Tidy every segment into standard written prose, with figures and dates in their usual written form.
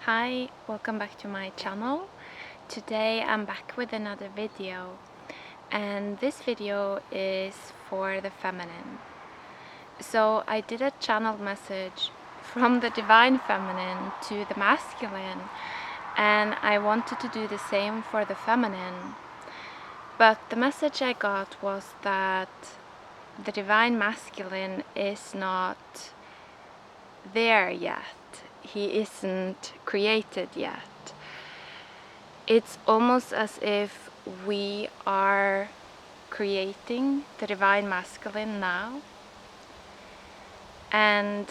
Hi, welcome back to my channel. Today I'm back with another video, and this video is for the feminine. So I did a channel message from the divine feminine to the masculine, and I wanted to do the same for the feminine. But the message I got was that the divine masculine is not there yet. He isn't created yet. It's almost as if we are creating the divine masculine now. And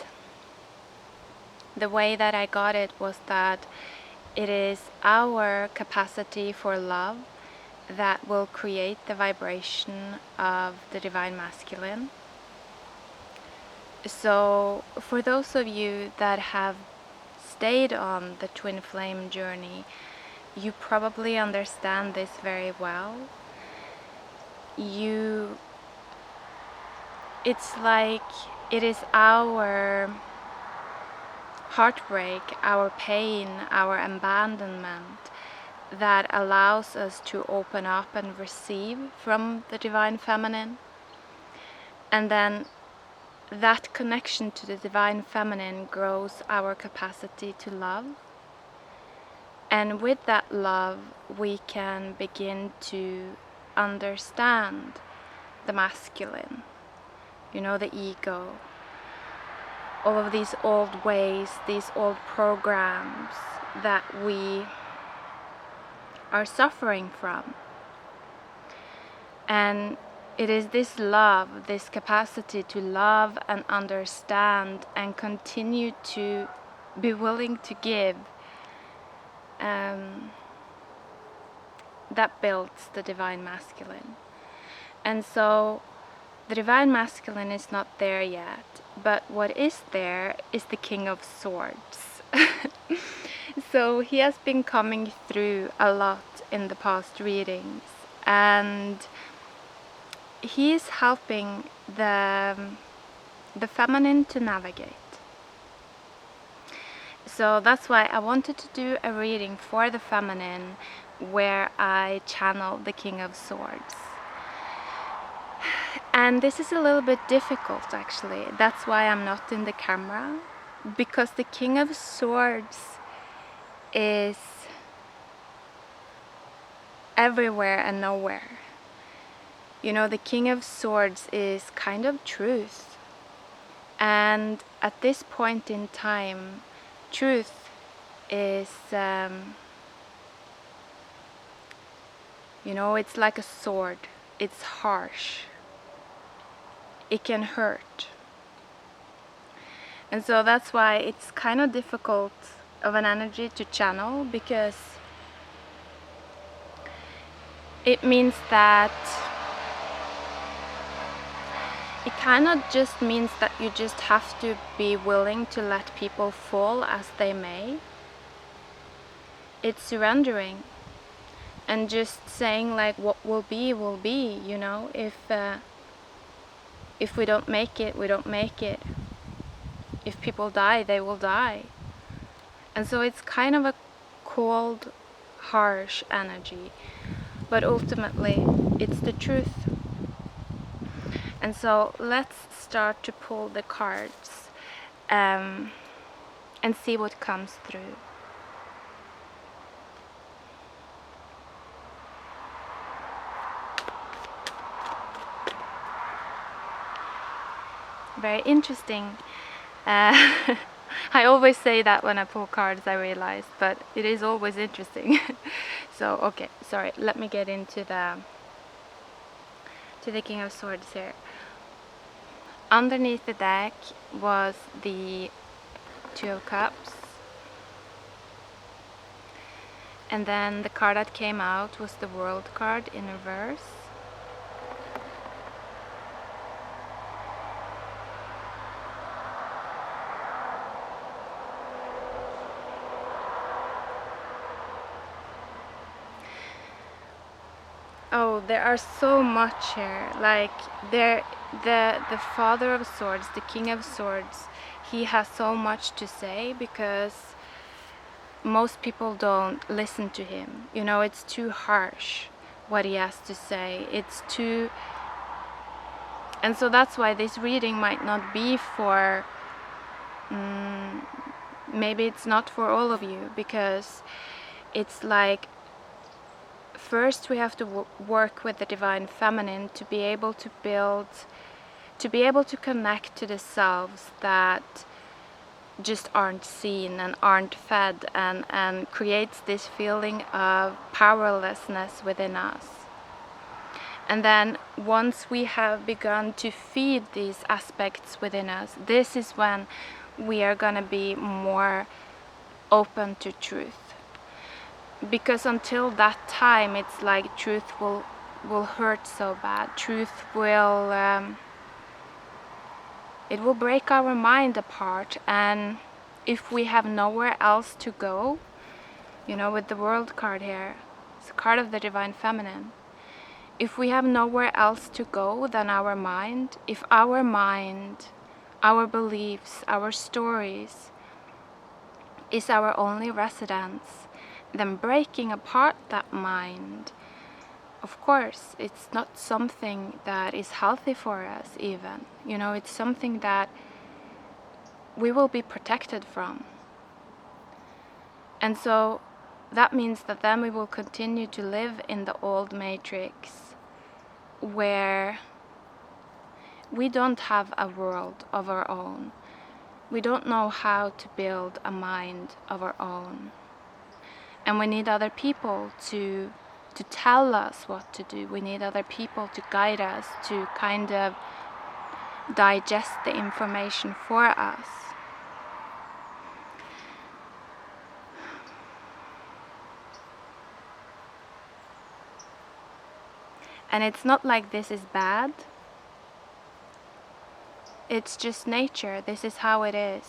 the way that I got it was that it is our capacity for love that will create the vibration of the divine masculine. So for those of you that have stayed on the twin flame journey, you probably understand this very well. It's like it is our heartbreak, our pain, our abandonment that allows us to open up and receive from the divine feminine. And then that connection to the divine feminine grows our capacity to love. And with that love, we can begin to understand the masculine, the ego, all of these old ways, these old programs that we are suffering from. And it is this love, this capacity to love and understand and continue to be willing to give, that builds the divine masculine. And so the divine masculine is not there yet, but what is there is the King of Swords. So he has been coming through a lot in the past readings, and he is helping the feminine to navigate. So that's why I wanted to do a reading for the feminine where I channel the King of Swords. And this is a little bit difficult, actually. That's why I'm not in the camera, because the King of Swords is everywhere and nowhere. The King of Swords is kind of truth. And at this point in time, truth is, it's like a sword. It's harsh. It can hurt. And so that's why it's kind of difficult of an energy to channel, because it means that it kind of just means that you just have to be willing to let people fall as they may. It's surrendering and just saying, like, what will be will be. If we don't make it, we don't make it. If people die, they will die. And so it's kind of a cold, harsh energy, but ultimately it's the truth. And so let's start to pull the cards and see what comes through. Very interesting. I always say that when I pull cards, I realize, but it is always interesting. So, okay, sorry, let me get into the King of Swords here. Underneath the deck was the Two of Cups, and then the card that came out was the World card in reverse. Oh, there are so much here. Like, the Father of Swords, the King of Swords, he has so much to say, because most people don't listen to him. You know, it's too harsh what he has to say. It's too... And so that's why this reading might not be for... maybe it's not for all of you, because it's like, first we have to work with the Divine Feminine to be able to build, to be able to connect to the selves that just aren't seen and aren't fed, and creates this feeling of powerlessness within us. And then once we have begun to feed these aspects within us, this is when we are gonna be more open to truth. Because until that time, it's like truth will hurt so bad. Truth will it will break our mind apart. And if we have nowhere else to go, you know, with the World card here, it's a card of the Divine Feminine. If we have nowhere else to go than our mind, if our mind, our beliefs, our stories is our only residence, then breaking apart that mind, of course, it's not something that is healthy for us even. You know, it's something that we will be protected from. And so that means that then we will continue to live in the old matrix, where we don't have a world of our own. We don't know how to build a mind of our own. And we need other people to tell us what to do. We need other people to guide us, to kind of digest the information for us. And it's not like this is bad. It's just nature. This is how it is.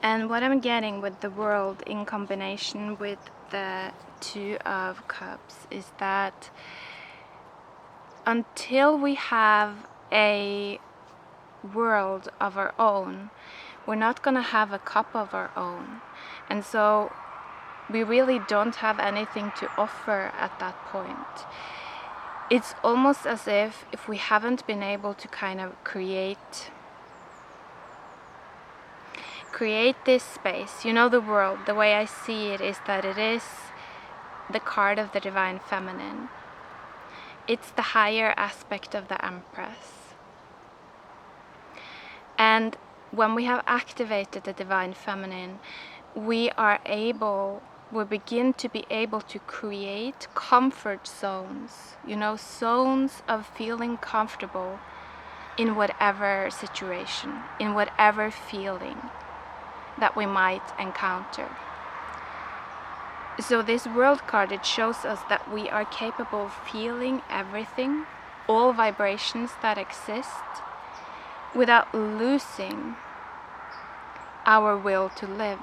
And what I'm getting with the World in combination with the Two of Cups is that until we have a world of our own, we're not gonna have a cup of our own. And so we really don't have anything to offer at that point. It's almost as if we haven't been able to kind of create this space. You know, the world, the way I see it is that it is the card of the Divine Feminine. It's the higher aspect of the Empress. And when we have activated the Divine Feminine, we begin to be able to create comfort zones, you know, zones of feeling comfortable in whatever situation, in whatever feeling that we might encounter. So this World card, it shows us that we are capable of feeling everything, all vibrations that exist, without losing our will to live.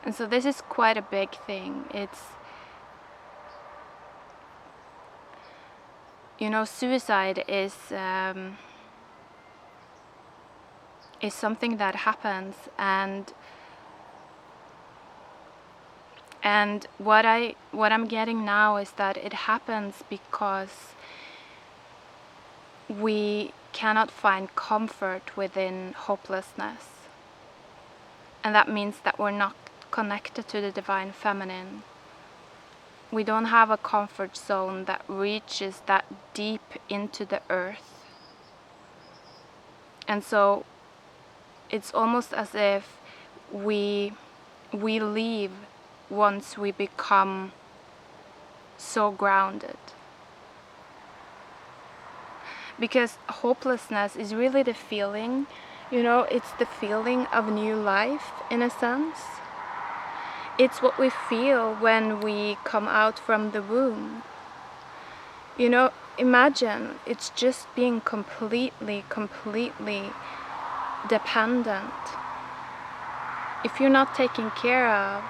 And so this is quite a big thing. It's, you know, suicide is something that happens, and what I'm getting now is that it happens because we cannot find comfort within hopelessness. And that means that we're not connected to the Divine Feminine, we don't have a comfort zone that reaches that deep into the earth. And so it's almost as if we leave once we become so grounded. Because hopelessness is really the feeling, it's the feeling of new life in a sense. It's what we feel when we come out from the womb. Imagine it's just being completely dependent. If you're not taken care of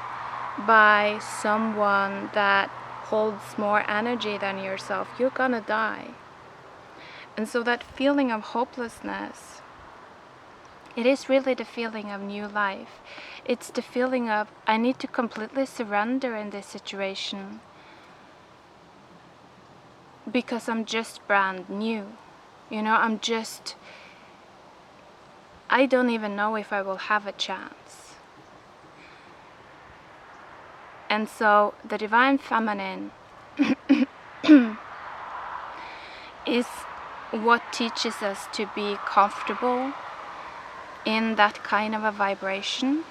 by someone that holds more energy than yourself, you're gonna die. And so that feeling of hopelessness, it is really the feeling of new life. It's the feeling of, I need to completely surrender in this situation because I'm just brand new. I don't even know if I will have a chance. And so the Divine Feminine is what teaches us to be comfortable in that kind of a vibration.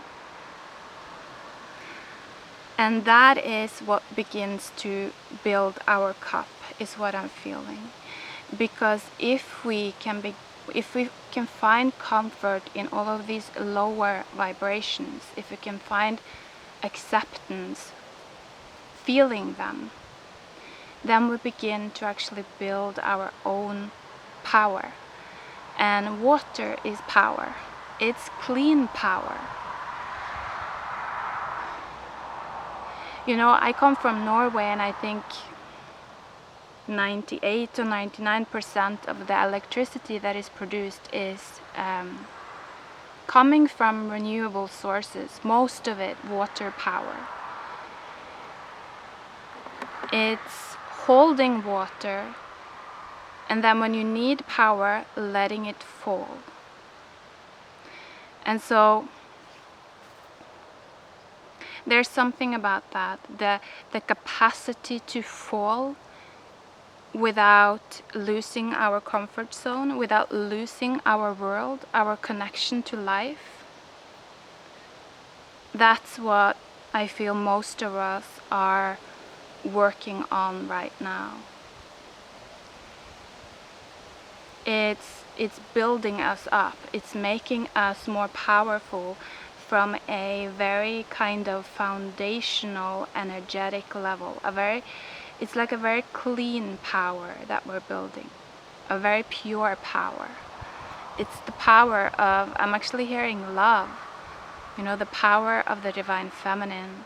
And that is what begins to build our cup, is what I'm feeling. Because if we can find comfort in all of these lower vibrations, if we can find acceptance, feeling them, then we begin to actually build our own power. And water is power. It's clean power. I come from Norway, and I think 98 to 99% of the electricity that is produced is coming from renewable sources. Most of it water power. It's holding water, and then when you need power, letting it fall. And so there's something about that, the capacity to fall without losing our comfort zone, without losing our world, our connection to life. That's what I feel most of us are working on right now. It's building us up. It's making us more powerful from a very kind of foundational energetic level. It's like a very clean power that we're building, a very pure power. It's the power of, I'm actually hearing love, the power of the Divine Feminine,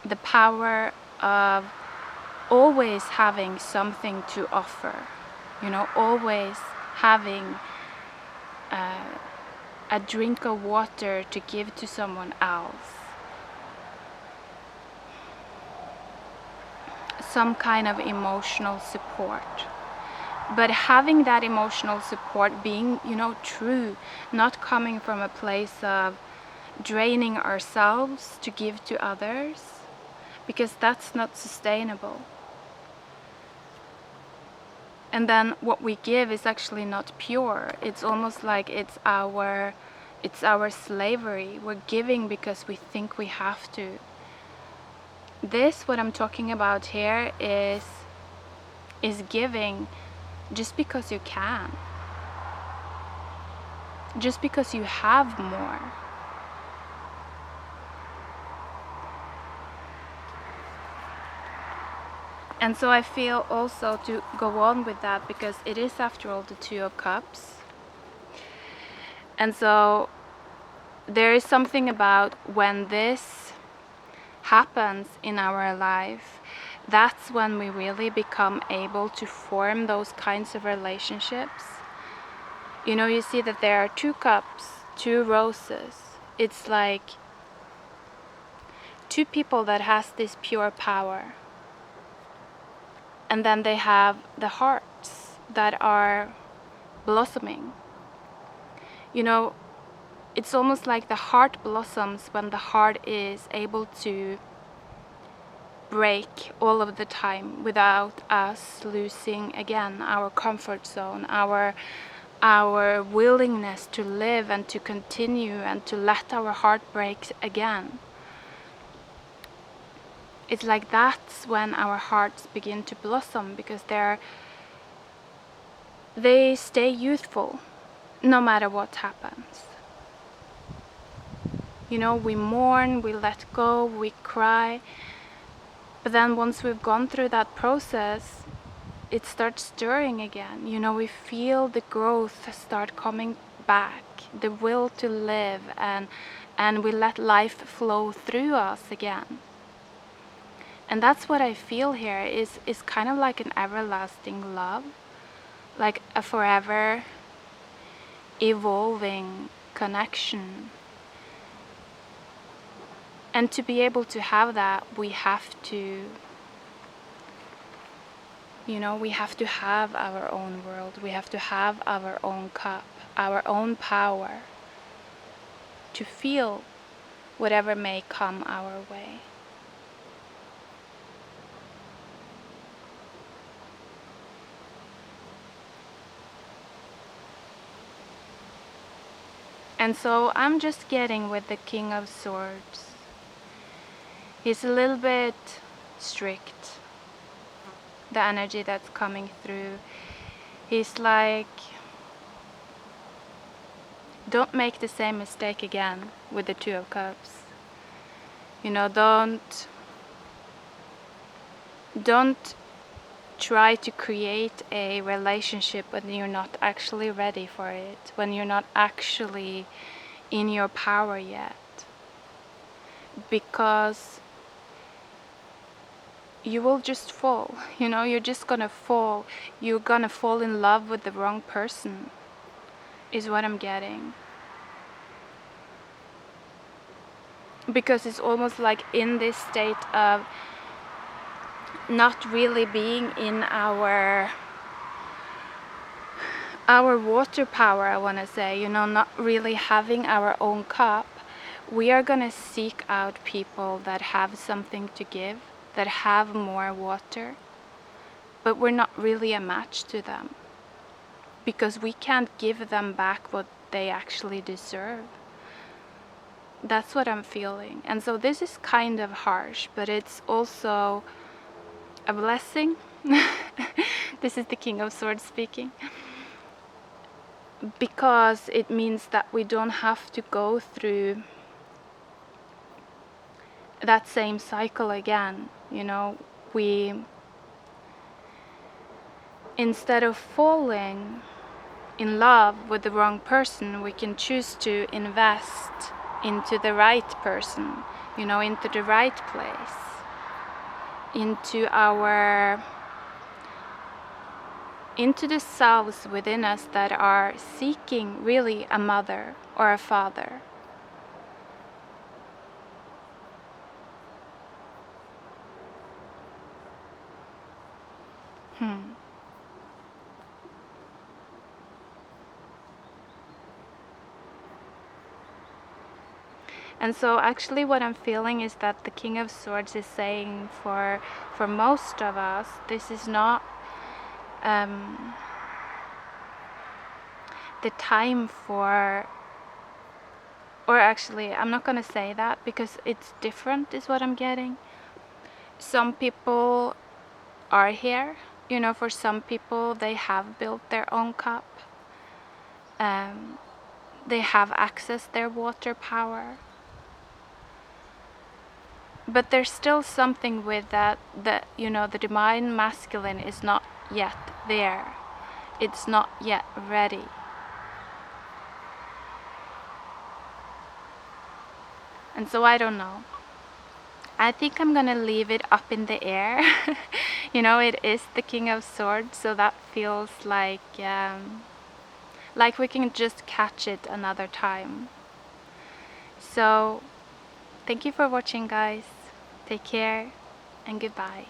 the power of always having something to offer, always having a drink of water to give to someone else, some kind of emotional support. But having that emotional support being, true, not coming from a place of draining ourselves to give to others, because that's not sustainable. And then what we give is actually not pure. It's almost like it's our slavery. We're giving because we think we have to. What I'm talking about here is giving just because you can. Just because you have more. And so I feel also to go on with that, because it is after all the Two of Cups. And so there is something about when this happens in our life, that's when we really become able to form those kinds of relationships. You see that there are 2 cups, 2 roses. It's like 2 people that has this pure power. And then they have the hearts that are blossoming. it's almost like the heart blossoms when the heart is able to break all of the time without us losing again our comfort zone, our willingness to live and to continue and to let our heart break again. It's like that's when our hearts begin to blossom, because they stay youthful no matter what happens. You know, we mourn, we let go, we cry, but then once we've gone through that process, it starts stirring again. You know, we feel the growth start coming back, the will to live, and we let life flow through us again. And that's what I feel here is kind of like an everlasting love, like a forever evolving connection. And to be able to have that, we have to, you know, we have to have our own world. We have to have our own cup, our own power to feel whatever may come our way. And so I'm just getting with the King of Swords. He's a little bit strict, the energy that's coming through. He's like, don't make the same mistake again with the Two of Cups. You know, don't try to create a relationship when you're not actually ready for it, when you're not actually in your power yet. Because you will just fall, you know, you're just gonna fall. You're gonna fall in love with the wrong person, is what I'm getting. Because it's almost like in this state of not really being in our water power, I want to say, you know, not really having our own cup, we are gonna seek out people that have something to give, that have more water, but we're not really a match to them, because we can't give them back what they actually deserve. That's what I'm feeling. And so this is kind of harsh, but it's also a blessing. This is the King of Swords speaking. Because it means that we don't have to go through that same cycle again. You know, we, instead of falling in love with the wrong person, we can choose to invest into the right person, you know, into the right place, into the selves within us that are seeking really a mother or a father. And so actually what I'm feeling is that the King of Swords is saying for most of us, this is not the time for, or actually I'm not gonna say that because it's different is what I'm getting. Some people are here, you know, for some people they have built their own cup. They have accessed their water power. But there's still something with that, you know, the divine masculine is not yet there. It's not yet ready. And so I don't know. I think I'm gonna leave it up in the air. You know, it is the King of Swords, so that feels like we can just catch it another time. So thank you for watching, guys. Take care and goodbye.